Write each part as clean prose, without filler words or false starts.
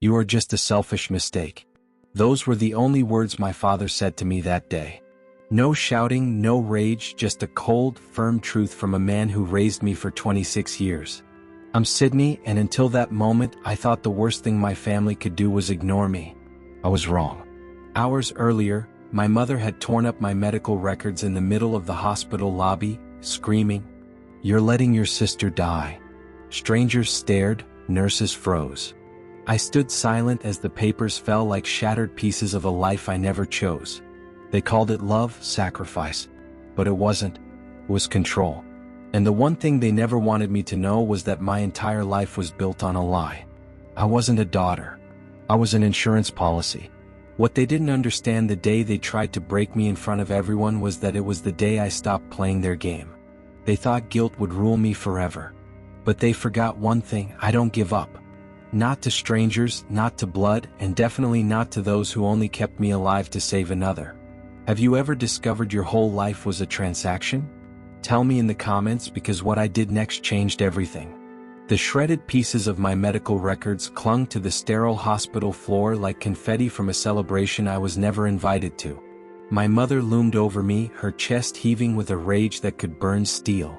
You are just a selfish mistake. Those were the only words my father said to me that day. No shouting, no rage, just a cold, firm truth from a man who raised me for 26 years. I'm Sydney, and until that moment, I thought the worst thing my family could do was ignore me. I was wrong. Hours earlier, my mother had torn up my medical records in the middle of the hospital lobby, screaming, "You're letting your sister die." Strangers stared, nurses froze. I stood silent as the papers fell like shattered pieces of a life I never chose. They called it love, sacrifice. But it wasn't. It was control. And the one thing they never wanted me to know was that my entire life was built on a lie. I wasn't a daughter. I was an insurance policy. What they didn't understand the day they tried to break me in front of everyone was that it was the day I stopped playing their game. They thought guilt would rule me forever. But they forgot one thing: I don't give up. Not to strangers, not to blood, and definitely not to those who only kept me alive to save another. Have you ever discovered your whole life was a transaction? Tell me in the comments, because what I did next changed everything. The shredded pieces of my medical records clung to the sterile hospital floor like confetti from a celebration I was never invited to. My mother loomed over me, her chest heaving with a rage that could burn steel.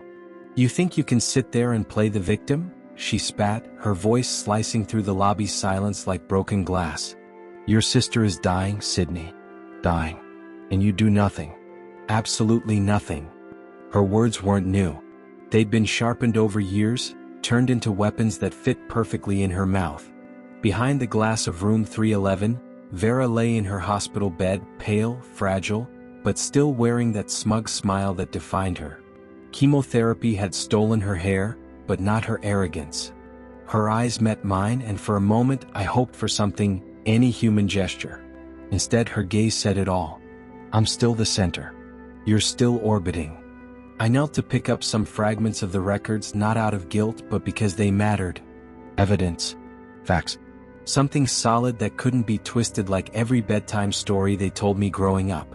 "You think you can sit there and play the victim?" she spat, her voice slicing through the lobby's silence like broken glass. "Your sister is dying, Sydney. Dying. And you do nothing. Absolutely nothing." Her words weren't new. They'd been sharpened over years, turned into weapons that fit perfectly in her mouth. Behind the glass of room 311, Vera lay in her hospital bed, pale, fragile, but still wearing that smug smile that defined her. Chemotherapy had stolen her hair, but not her arrogance. Her eyes met mine, and for a moment I hoped for something, any human gesture. Instead, her gaze said it all. "I'm still the center. You're still orbiting." I knelt to pick up some fragments of the records, not out of guilt but because they mattered. Evidence. Facts. Something solid that couldn't be twisted like every bedtime story they told me growing up.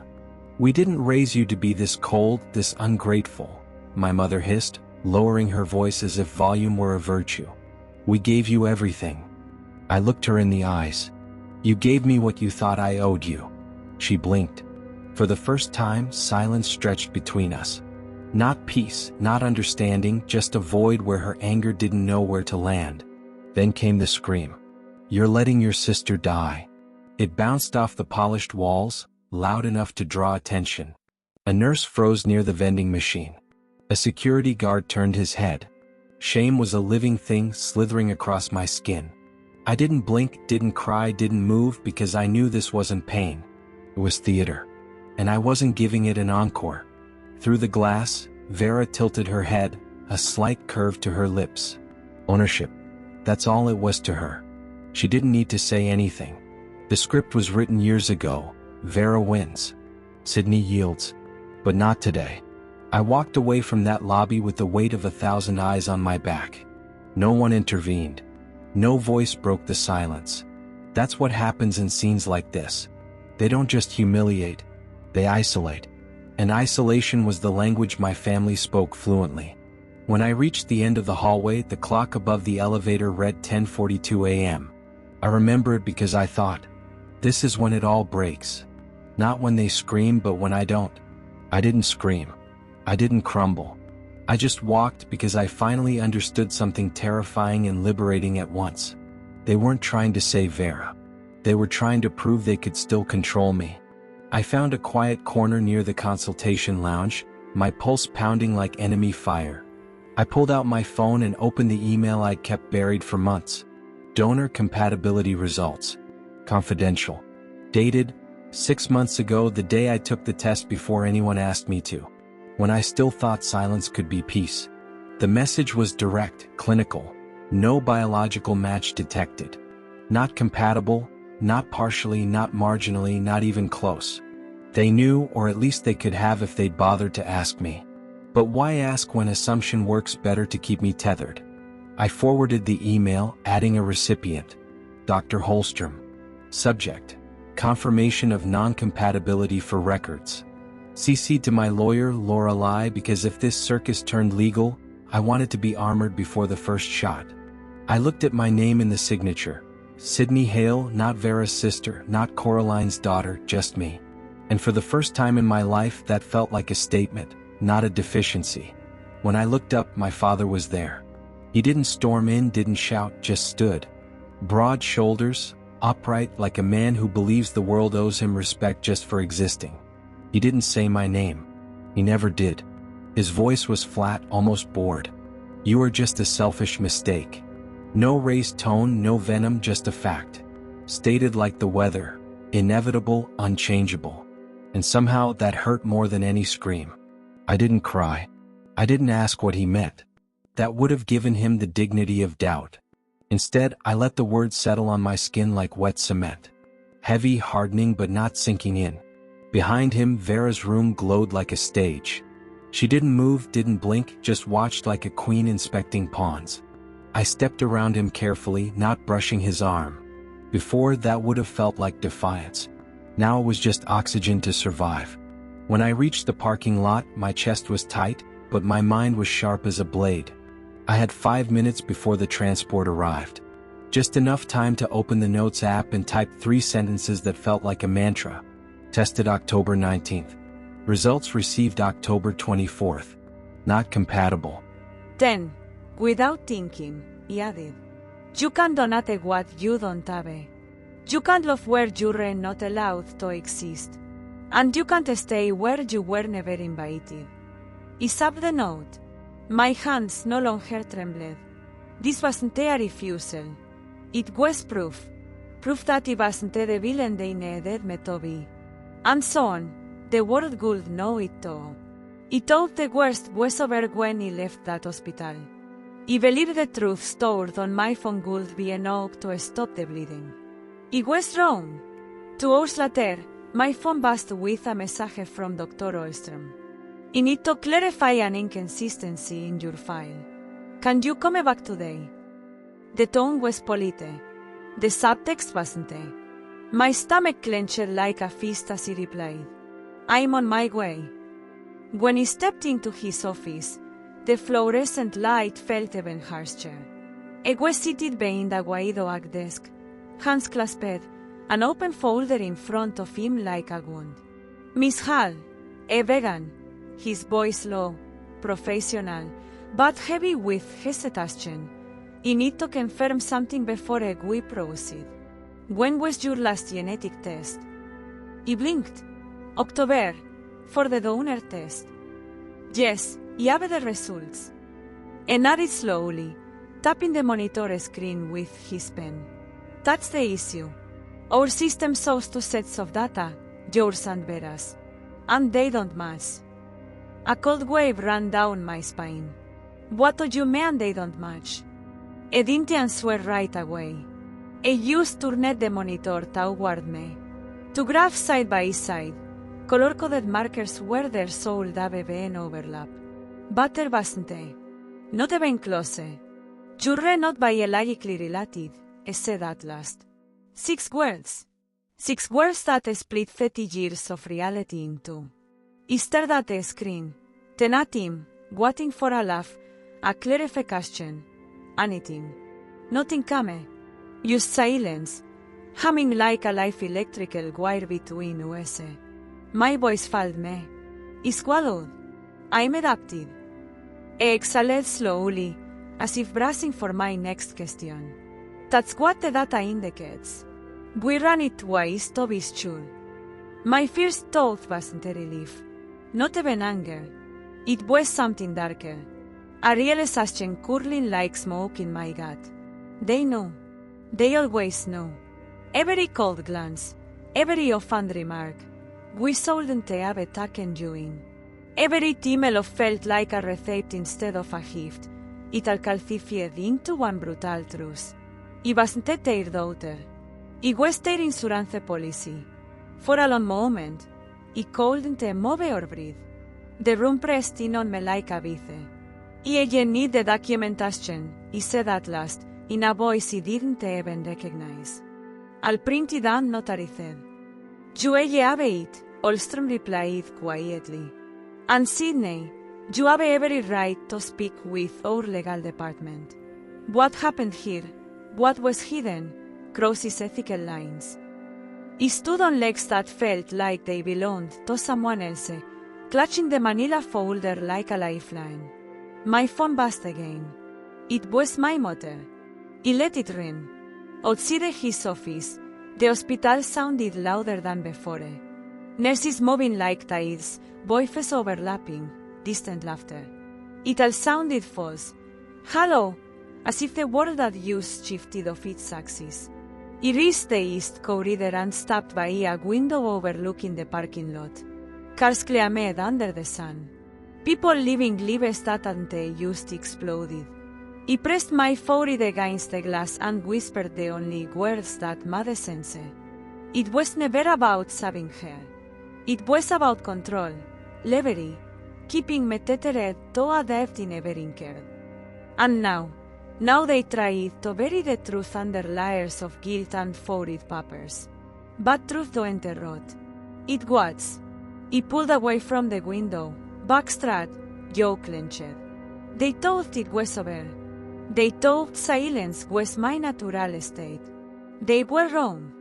"We didn't raise you to be this cold, this ungrateful," my mother hissed, lowering her voice as if volume were a virtue. "We gave you everything." I looked her in the eyes. "You gave me what you thought I owed you." She blinked. For the first time, silence stretched between us. Not peace, not understanding, just a void where her anger didn't know where to land. Then came the scream. "You're letting your sister die." It bounced off the polished walls, loud enough to draw attention. A nurse froze near the vending machine. A security guard turned his head. Shame was a living thing slithering across my skin. I didn't blink, didn't cry, didn't move because I knew this wasn't pain. It was theater. And I wasn't giving it an encore. Through the glass, Vera tilted her head, a slight curve to her lips. Ownership. That's all it was to her. She didn't need to say anything. The script was written years ago. Vera wins. Sydney yields. But not today. I walked away from that lobby with the weight of 1,000 eyes on my back. No one intervened. No voice broke the silence. That's what happens in scenes like this. They don't just humiliate, they isolate. And isolation was the language my family spoke fluently. When I reached the end of the hallway, the clock above the elevator read 10:42 a.m. I remember it because I thought, this is when it all breaks. Not when they scream, but when I don't. I didn't scream. I didn't crumble. I just walked because I finally understood something terrifying and liberating at once. They weren't trying to save Vera. They were trying to prove they could still control me. I found a quiet corner near the consultation lounge, my pulse pounding like enemy fire. I pulled out my phone and opened the email I'd kept buried for months. Donor compatibility results. Confidential. Dated 6 months ago, the day I took the test before anyone asked me to. When I still thought silence could be peace. The message was direct, clinical. No biological match detected. Not compatible, not partially, not marginally, not even close. They knew, or at least they could have if they'd bothered to ask me. But why ask when assumption works better to keep me tethered? I forwarded the email, adding a recipient. Dr. Holstrom. Subject. Confirmation of non-compatibility for records. CC'd to my lawyer, Lorelei, because if this circus turned legal, I wanted to be armored before the first shot. I looked at my name in the signature. Sydney Hale, not Vera's sister, not Coraline's daughter, just me. And for the first time in my life, that felt like a statement, not a deficiency. When I looked up, my father was there. He didn't storm in, didn't shout, just stood. Broad shoulders, upright like a man who believes the world owes him respect just for existing. He didn't say my name. He never did. His voice was flat, almost bored. You are just a selfish mistake. No raised tone, no venom, just a fact. Stated like the weather, inevitable, unchangeable. And somehow that hurt more than any scream. I didn't cry. I didn't ask what he meant. That would have given him the dignity of doubt. Instead, I let the words settle on my skin like wet cement. Heavy, hardening, but not sinking in. Behind him, Vera's room glowed like a stage. She didn't move, didn't blink, just watched like a queen inspecting pawns. I stepped around him carefully, not brushing his arm. Before, that would have felt like defiance. Now it was just oxygen to survive. When I reached the parking lot, my chest was tight, but my mind was sharp as a blade. I had 5 minutes before the transport arrived. Just enough time to open the Notes app and type 3 sentences that felt like a mantra. Tested October 19th. Results received October 24th. Not compatible. 10. Without thinking, he added. You can donate what you don't have. You can't love where you're not allowed to exist. And you can't stay where you were never invited. He sapped the note. My hands no longer trembled. This wasn't a refusal. It was proof. Proof that he wasn't the villain they needed me to be. And so on, the world would know it too. He thought the worst was over when he left that hospital. He believed the truth stored on my phone would be enough to stop the bleeding. He was wrong. 2 hours later, my phone buzzed with a message from Dr. Olstrom. I need to clarify an inconsistency in your file. Can you come back today? The tone was polite. The subtext wasn't. My stomach clenched like a fist as he replied, I'm on my way. When he stepped into his office, the fluorescent light felt even harsher. I was seated behind a wide oak desk, hands clasped, an open folder in front of him like a wound. Miss Hall, a vegan, his voice low, professional, but heavy with hesitation. I need to confirm something before we proceed. When was your last genetic test? He blinked. October, for the donor test. Yes, I have the results. He nodded slowly, tapping the monitor screen with his pen. That's the issue. Our system shows 2 sets of data, yours and Vera's, and they don't match. A cold wave ran down my spine. What do you mean they don't match? I didn't answer right away. I used to turned the monitor toward me. To graph side by side, color-coded markers where there should have been overlap. But there wasn't. Not even close. You're not biologically related, I said at last. 6 words. 6 words that split 30 years of reality in 2. I stared at the screen, then at him, waiting for a laugh, a clarification, anything. Nothing came. Just silence, humming like a live electrical wire between us. My voice failed me. I swallowed. I'm adapted. I exhaled slowly, as if bracing for my next question. That's what the data indicates. We ran it twice to be sure. My first thought wasn't a relief, not even anger. It was something darker. A realization curling like smoke in my gut. They know. They always know. Every cold glance, every offhand remark, we shouldn't have taken you in. Every email felt like a receipt instead of a gift. It all calcified into one brutal truth. I wasn't their daughter. I was their insurance policy. For a long moment, I couldn't move or breathe. The room pressed in on me like a vice. I need the documentation, he said at last, in a voice he didn't even recognize. I'll print it and notarize it. You have it, Olstrom replied quietly. And Sydney, you have every right to speak with our legal department. What happened here? What was hidden? crosses ethical lines. He stood on legs that felt like they belonged to someone else, clutching the manila folder like a lifeline. My phone buzzed again. It was my mother. He let it ring. Outside his office, the hospital sounded louder than before. Nurses moving like tides, voices overlapping, distant laughter. It all sounded false. Hello, as if the world had used shifted off its axis. He reached the east corridor and stopped by a window overlooking the parking lot. Cars clamored under the sun. People living lives that ante used exploded. He pressed my forehead against the glass and whispered the only words that made sense. It was never about saving her. It was about control, leverage, keeping me tethered to a depth he never incurred. And now they tried to bury the truth under layers of guilt and folded papers. But truth don't rot. It was. He pulled away from the window, backstrap, jaw clenched. They thought it was over. They thought silence was my natural state. They were wrong.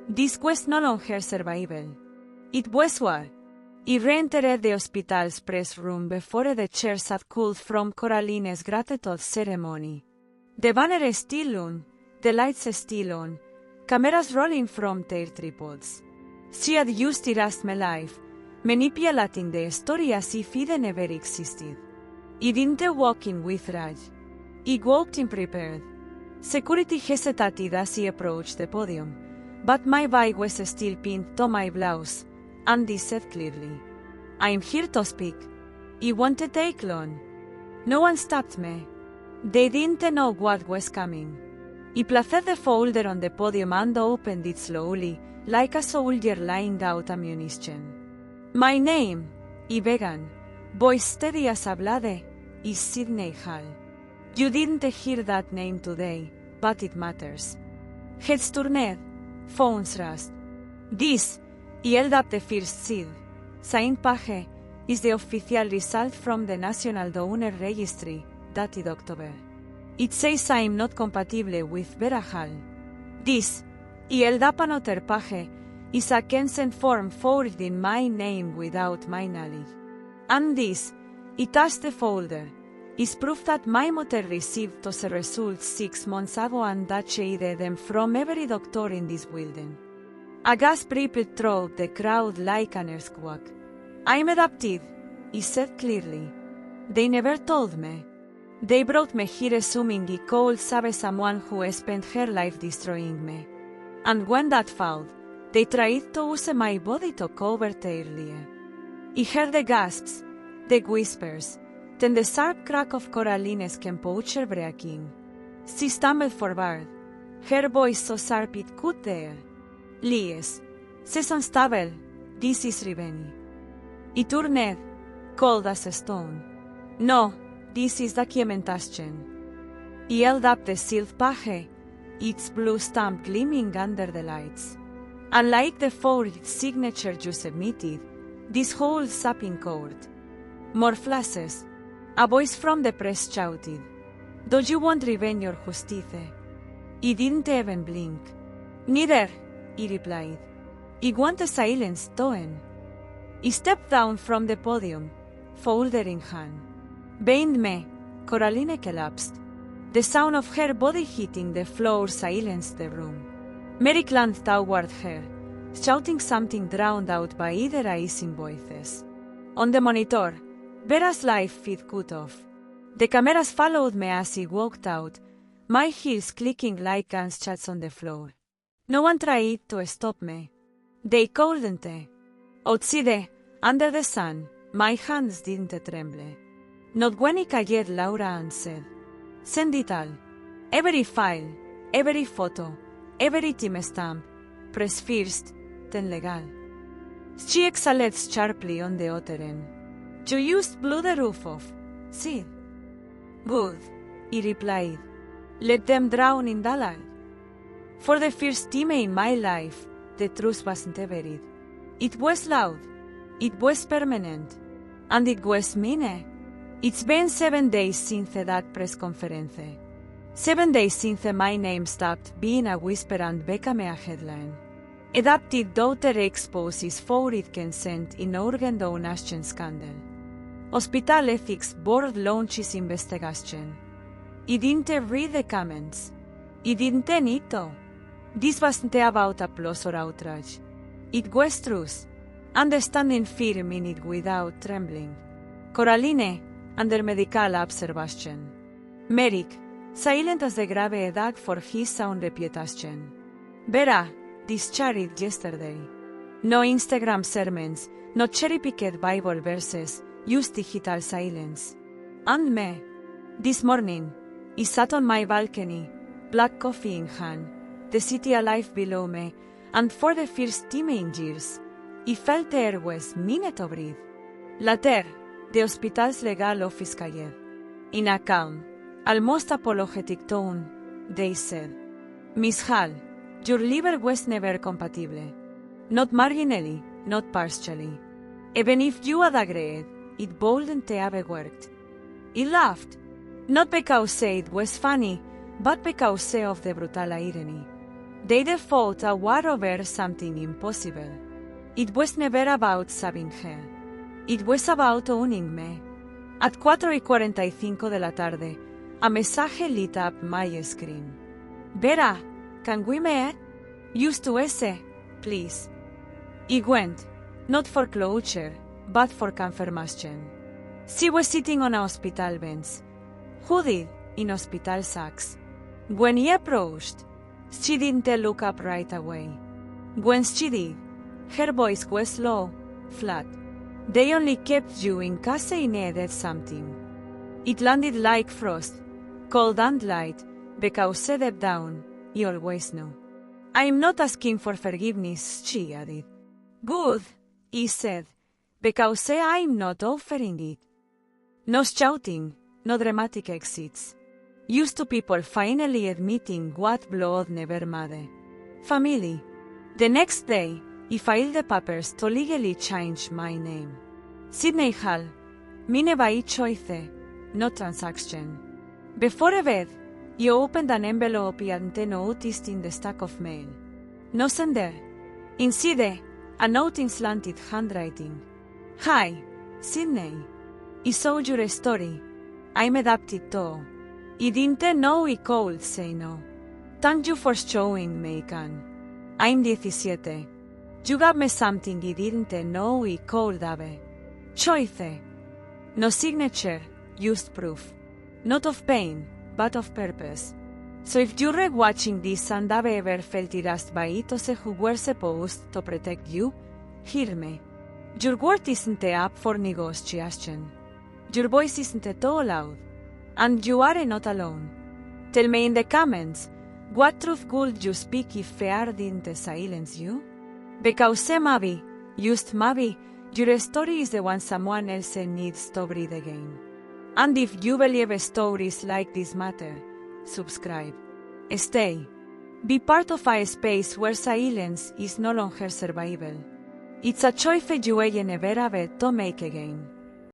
This was no longer survival. It was war. He re-entered the hospital's press room before the chairs had cooled from Coraline's gratitude ceremony. The banner is still on, the lights are still on, cameras rolling from their tripods. She had used Erasmus life, manipulating the story as if it never existed. He didn't walk in with rage. He walked in prepared. Security hesitated as he approached the podium, but my bag was still pinned to my blouse, and he said clearly, "I'm here to speak." He wanted to take long. No one stopped me. They didn't know what was coming. He placed the folder on the podium and opened it slowly, like a soldier laying out ammunition. "My name," he began, voice steady as a blade, "is Sidney Hall. You didn't hear that name today, but it matters." Heads turned, phones rasped. "This," he held up the first seed, "signed page, is the official result from the National Donor Registry, dated October. It says I'm not compatible with Vera Hall. This," he held up another page, "is a consent form forged in my name without my knowledge. And this," he touched the folder, "is proof that my mother received those results 6 months ago and that she hid them from every doctor in this building." A gasp rippled through the crowd like an earthquake. "I'm adopted," he said clearly. "They never told me. They brought me here assuming he could save someone who spent her life destroying me. And when that failed, they tried to use my body to cover their lie." He heard the gasps, the whispers, then the sharp crack of Coraline's composure breaking. She stumbled forward, her voice so sharp it cut the air. "Lies, c'est unstable, this is revenge." He turned, cold as a stone. "No, this is documentation." He held up the sealed page, its blue stamp gleaming under the lights. "Unlike the forged signature you submitted, this holds up in court." More flashes. A voice from the press shouted, "Do you want revenge or justice?" He didn't even blink. "Neither," he replied. "I want a silence, Toen." He stepped down from the podium, folder in hand. Behind me, Coraline collapsed. The sound of her body hitting the floor silenced the room. Mary clung toward her, shouting something drowned out by either hissing voices. On the monitor, Vera's live feed cut off. The cameras followed me as he walked out, my heels clicking like gunshots on the floor. No one tried to stop me. They couldn't. Outside, under the sun, my hands didn't tremble. Not when he called Laura and said, "Send it all. Every file, every photo, every timestamp. Press first, then legal." She exhaled sharply on the other end. "You used blew the roof off, Sid." "Good," he replied. "Let them drown in daylight." For the first time in my life, the truth wasn't buried. It was loud. It was permanent. And it was mean. It's been 7 days since that press conference. 7 days since my name stopped being a whisper and became a headline. Adapted daughter exposes foreign consent in Oregon donation scandal. Hospital Ethics Board launches investigation. I didn't read the comments. I didn't need to. This wasn't about applause or outrage. It was truth. Understanding firm in it without trembling. Coraline, under medical observation. Merrick, silent as the grave edad for his sound reputation. Vera, discharged yesterday. No Instagram sermons, no cherry-picked Bible verses, use digital silence. And me, this morning, I sat on my balcony, black coffee in hand, the city alive below me, and for the first time in years, I felt the airways minute to breathe. La terre, the hospital's legal office called. In a calm, almost apologetic tone, they said, Miss Hall, your liver was never compatible. Not marginally, not partially. Even if you had agreed, it wouldn't have worked. I laughed, not because it was funny, but because of the brutal irony. They fought a war over something impossible. It was never about saving her. It was about owning me. At 4:45 de la tarde, a mensaje lit up my screen. Vera, can we meet? Use to S, please. I went, not for closure, but for confirmation. She was sitting on a hospital bench, hooded in hospital sacks. When I approached, she didn't look up right away. When she did, her voice was low, flat. They only kept you in case I needed something. It landed like frost, cold and light, because deep down, I always knew. I'm not asking for forgiveness, she added. Good, he said, because I'm not offering it. No shouting, no dramatic exits. Used to people finally admitting what blood never made. Family. The next day, I filed the papers to legally change my name. Sydney Hall. Mine by choice, no transaction. Before bed, I opened an envelope and noticed in the stack of mail. No sender. Inside, a note in slanted handwriting. Hi, Sydney. I saw your story. I'm adapted too. I didn't know I could say no. Thank you for showing me can. I'm 17. You gave me something I didn't know I could have. Choice. No signature, used proof. Not of pain, but of purpose. So if you're watching this and have ever felt harassed by those who were supposed to protect you, hear me. Your word isn't up for negotiation. Your voice isn't too loud. And you are not alone. Tell me in the comments, what truth could you speak if fear didn't silence you? Because maybe, just maybe, your story is the one someone else needs to breathe again. And if you believe stories like this matter, subscribe. Stay. Be part of a space where silence is no longer survival. It's a choice you will never have to make again.